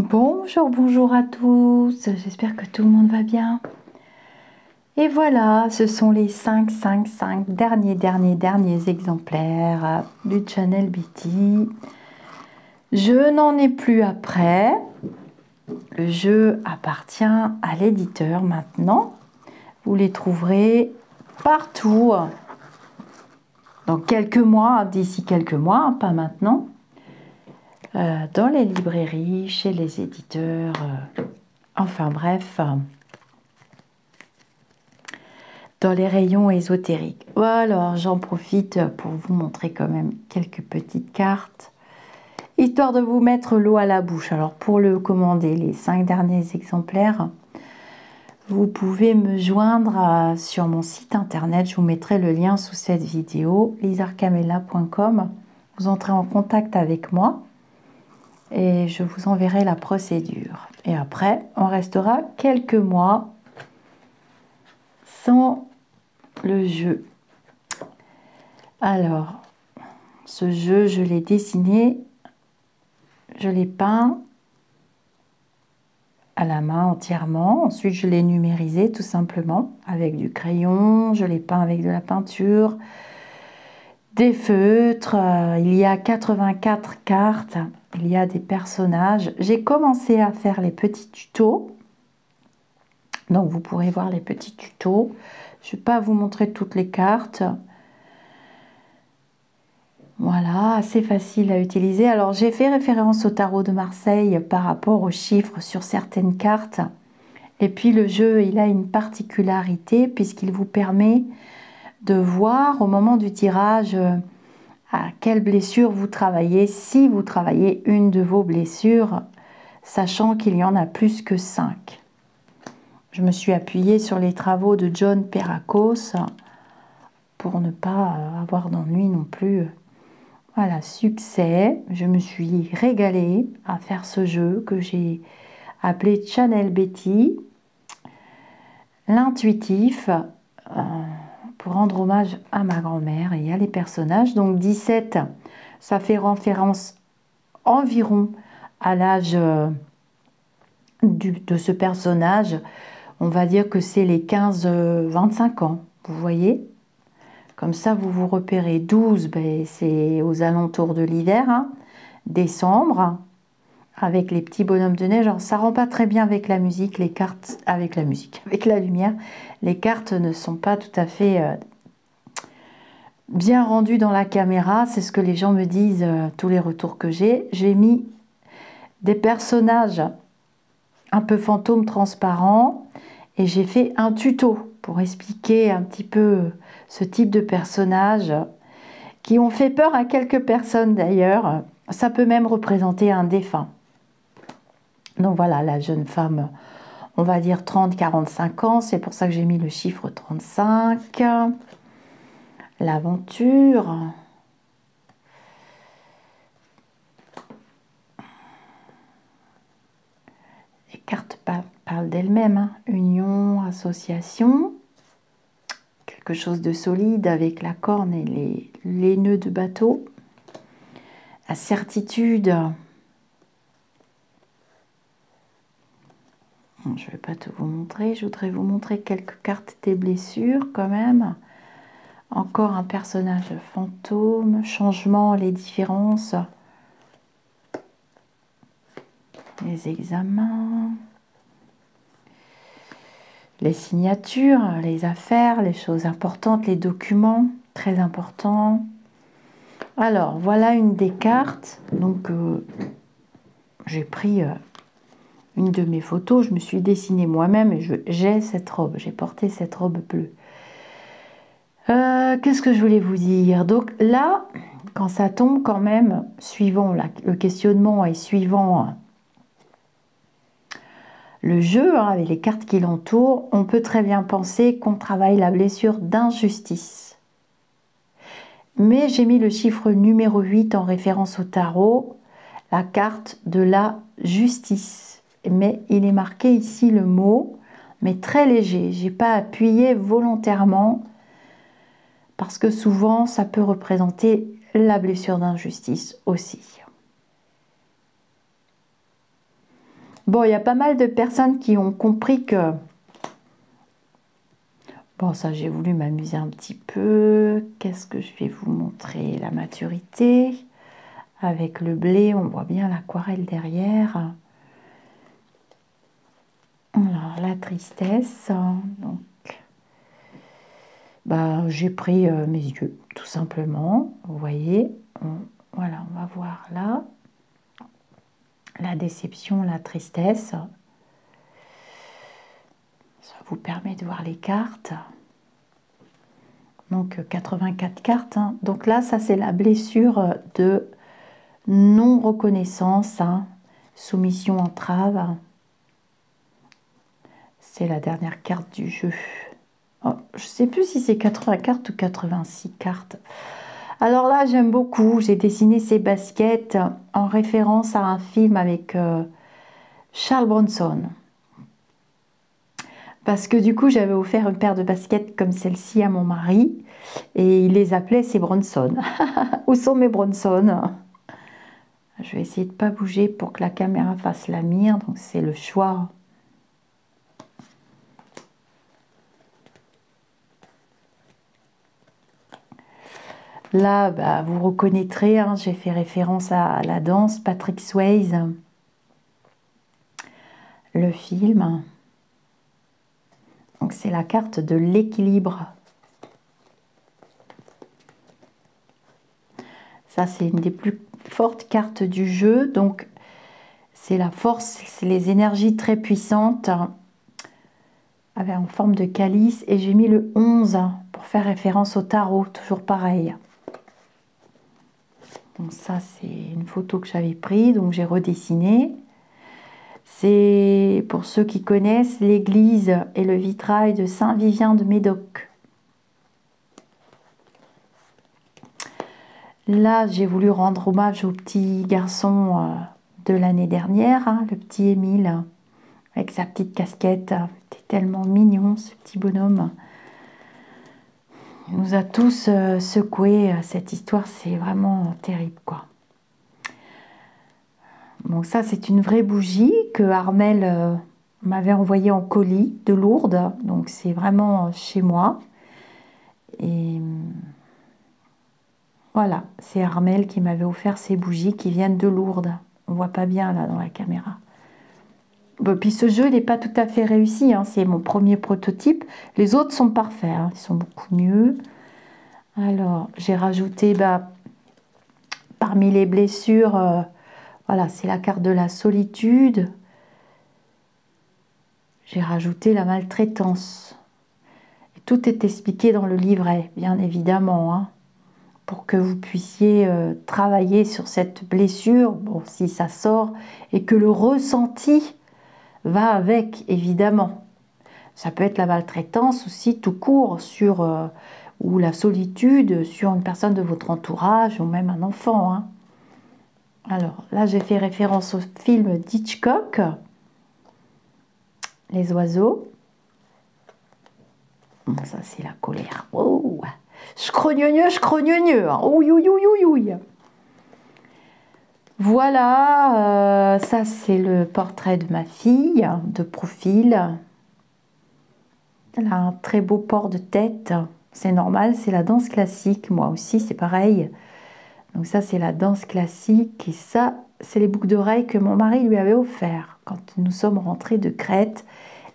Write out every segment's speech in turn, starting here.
Bonjour, bonjour à tous, j'espère que tout le monde va bien. Et voilà, ce sont les 5 derniers exemplaires du Channel Betty. Je n'en ai plus après. Le jeu appartient à l'éditeur maintenant. Vous les trouverez partout. Dans quelques mois, d'ici quelques mois, pas maintenant. Dans les librairies, chez les éditeurs, enfin bref, dans les rayons ésotériques. Alors j'en profite pour vous montrer quand même quelques petites cartes, histoire de vous mettre l'eau à la bouche. Alors pour le commander, les 5 derniers exemplaires, vous pouvez me joindre sur mon site internet, je vous mettrai le lien sous cette vidéo, lisarcamella.com. Vous entrez en contact avec moi et je vous enverrai la procédure. Et après, on restera quelques mois sans le jeu. Alors, ce jeu, je l'ai dessiné, je l'ai peint à la main entièrement. Ensuite, je l'ai numérisé tout simplement avec du crayon. Je l'ai peint avec de la peinture, des feutres. Il y a 84 cartes. Il y a des personnages. J'ai commencé à faire les petits tutos. Donc, vous pourrez voir les petits tutos. Je ne vais pas vous montrer toutes les cartes. Voilà, assez facile à utiliser. Alors, j'ai fait référence au tarot de Marseille par rapport aux chiffres sur certaines cartes. Et puis, le jeu, il a une particularité puisqu'il vous permet de voir au moment du tirage à quelle blessure vous travaillez, si vous travaillez une de vos blessures, sachant qu'il y en a plus que 5. Je me suis appuyée sur les travaux de John Perracos pour ne pas avoir d'ennui non plus. Voilà, succès. Je me suis régalée à faire ce jeu que j'ai appelé Channel Betty. L'intuitif, pour rendre hommage à ma grand-mère et à les personnages. Donc 17, ça fait référence environ à l'âge de ce personnage. On va dire que c'est les 15-25 ans, vous voyez. Comme ça, vous vous repérez. 12, ben, c'est aux alentours de l'hiver, hein. Décembre, avec les petits bonhommes de neige. Alors, ça rend pas très bien avec la musique, les cartes, avec la musique, avec la lumière. Les cartes ne sont pas tout à fait bien rendues dans la caméra. C'est ce que les gens me disent, tous les retours que j'ai. J'ai mis des personnages un peu fantômes transparents et j'ai fait un tuto pour expliquer un petit peu ce type de personnages qui ont fait peur à quelques personnes d'ailleurs. Ça peut même représenter un défunt. Donc voilà, la jeune femme, on va dire 30-45 ans, c'est pour ça que j'ai mis le chiffre 35. L'aventure. Les cartes parlent d'elles-mêmes, hein. Union, association. Quelque chose de solide avec la corne et les nœuds de bateau. La certitude. Je ne vais pas tout vous montrer. Je voudrais vous montrer quelques cartes des blessures quand même. Encore un personnage fantôme. Changement, les différences. Les examens. Les signatures, les affaires, les choses importantes, les documents, très importants. Alors, voilà une des cartes. Donc, j'ai pris une de mes photos. Je me suis dessinée moi-même et j'ai cette robe. J'ai porté cette robe bleue. Qu'est-ce que je voulais vous dire? Donc là, quand ça tombe quand même, suivant le questionnement et suivant le jeu, hein, avec les cartes qui l'entourent, on peut très bien penser qu'on travaille la blessure d'injustice. Mais j'ai mis le chiffre numéro 8 en référence au tarot, la carte de la justice. Mais il est marqué ici le mot, mais très léger. Je n'ai pas appuyé volontairement parce que souvent ça peut représenter la blessure d'injustice aussi. Bon, il y a pas mal de personnes qui ont compris que... Bon, ça, j'ai voulu m'amuser un petit peu. Qu'est-ce que je vais vous montrer? La maturité. Avec le blé, on voit bien l'aquarelle derrière. Alors, la tristesse. Donc, bah, j'ai pris mes yeux, tout simplement. Vous voyez, voilà, on va voir là. La déception, la tristesse. Ça vous permet de voir les cartes. Donc 84 cartes. Hein. Donc là, ça c'est la blessure de non-reconnaissance, hein. Soumission, entrave. C'est la dernière carte du jeu. Oh, je ne sais plus si c'est 80 cartes ou 86 cartes. Alors là, j'aime beaucoup. J'ai dessiné ces baskets en référence à un film avec Charles Bronson. Parce que du coup, j'avais offert une paire de baskets comme celle-ci à mon mari. Et il les appelait ses Bronson. Où sont mes Bronson? Je vais essayer de ne pas bouger pour que la caméra fasse la mire. Donc c'est le choix. Là, bah, vous reconnaîtrez, hein, j'ai fait référence à la danse, Patrick Swayze, le film. Donc c'est la carte de l'équilibre. Ça, c'est une des plus fortes cartes du jeu. Donc c'est la force, c'est les énergies très puissantes en forme de calice. Et j'ai mis le 11 pour faire référence au tarot, toujours pareil. Donc ça, c'est une photo que j'avais prise, donc j'ai redessiné. C'est, pour ceux qui connaissent, l'église et le vitrail de Saint-Vivien de Médoc. Là, j'ai voulu rendre hommage au petit garçon de l'année dernière, hein, le petit Émile, avec sa petite casquette. C'était tellement mignon, ce petit bonhomme. Il nous a tous secoués. Cette histoire, c'est vraiment terrible, quoi. Donc ça, c'est une vraie bougie que Armel m'avait envoyée en colis de Lourdes. Donc c'est vraiment chez moi. Et voilà, c'est Armel qui m'avait offert ces bougies qui viennent de Lourdes. On voit pas bien là dans la caméra. Bon, puis ce jeu, il n'est pas tout à fait réussi. Hein. C'est mon premier prototype. Les autres sont parfaits. Hein. Ils sont beaucoup mieux. Alors, j'ai rajouté, parmi les blessures, voilà, c'est la carte de la solitude. J'ai rajouté la maltraitance. Et tout est expliqué dans le livret, bien évidemment, hein, pour que vous puissiez travailler sur cette blessure, bon, si ça sort, et que le ressenti va avec, évidemment. Ça peut être la maltraitance aussi tout court, ou la solitude sur une personne de votre entourage, ou même un enfant. Hein. Alors, là, j'ai fait référence au film d'Hitchcock, Les oiseaux. Bon, ça, c'est la colère. Oh, je crogneux. Ouille, ouille, ouille, ouille, ouille. Voilà, ça, c'est le portrait de ma fille, de profil. Elle a un très beau port de tête. C'est normal, c'est la danse classique. Moi aussi, c'est pareil. Donc ça, c'est la danse classique. Et ça, c'est les boucles d'oreilles que mon mari lui avait offert quand nous sommes rentrés de Crète.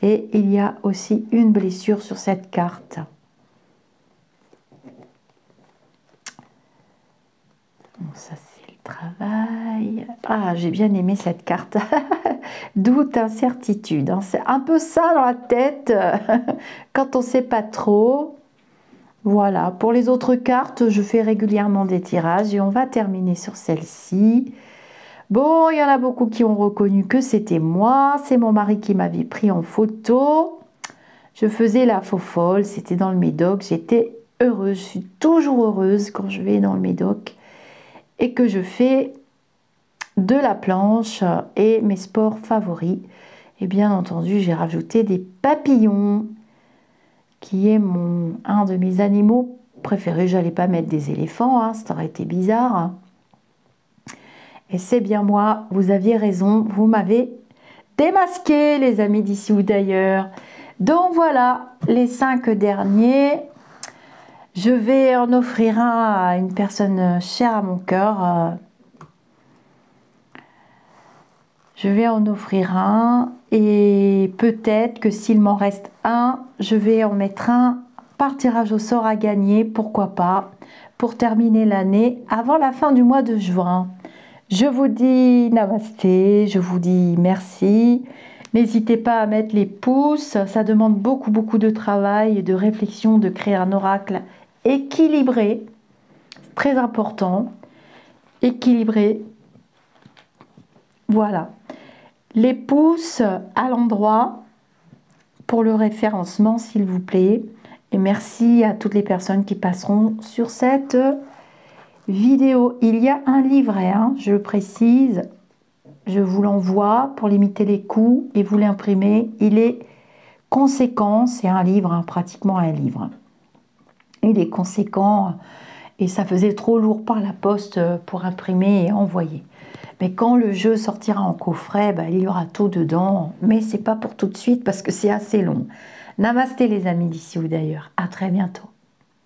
Et il y a aussi une blessure sur cette carte. Bon, ça, c'est le travail. Ah, j'ai bien aimé cette carte. Doute, incertitude. Hein. C'est un peu ça dans la tête quand on ne sait pas trop. Voilà, pour les autres cartes, je fais régulièrement des tirages et on va terminer sur celle-ci. Bon, il y en a beaucoup qui ont reconnu que c'était moi. C'est mon mari qui m'avait pris en photo. Je faisais la faux folle, c'était dans le Médoc. J'étais heureuse, je suis toujours heureuse quand je vais dans le Médoc et que je fais de la planche et mes sports favoris. Et bien entendu, j'ai rajouté des papillons, qui est un de mes animaux préférés. Je n'allais pas mettre des éléphants, hein, ça aurait été bizarre. Et c'est bien moi, vous aviez raison, vous m'avez démasquer les amis d'ici ou d'ailleurs. Donc voilà, les 5 derniers. Je vais en offrir un à une personne chère à mon cœur. Je vais en offrir un et peut-être que s'il m'en reste un, je vais en mettre un par tirage au sort à gagner, pourquoi pas, pour terminer l'année avant la fin du mois de juin. Je vous dis namasté, je vous dis merci. N'hésitez pas à mettre les pouces, ça demande beaucoup de travail et de réflexion de créer un oracle équilibré, c'est très important, équilibré. Voilà. Les pouces à l'endroit pour le référencement s'il vous plaît. Et merci à toutes les personnes qui passeront sur cette vidéo. Il y a un livret, hein, je le précise. Je vous l'envoie pour limiter les coûts et vous l'imprimer. Il est conséquent, c'est un livre, hein, pratiquement un livre. Il est conséquent et ça faisait trop lourd par la poste pour imprimer et envoyer. Mais quand le jeu sortira en coffret, il y aura tout dedans. Mais c'est pas pour tout de suite parce que c'est assez long. Namasté les amis d'ici ou d'ailleurs. À très bientôt.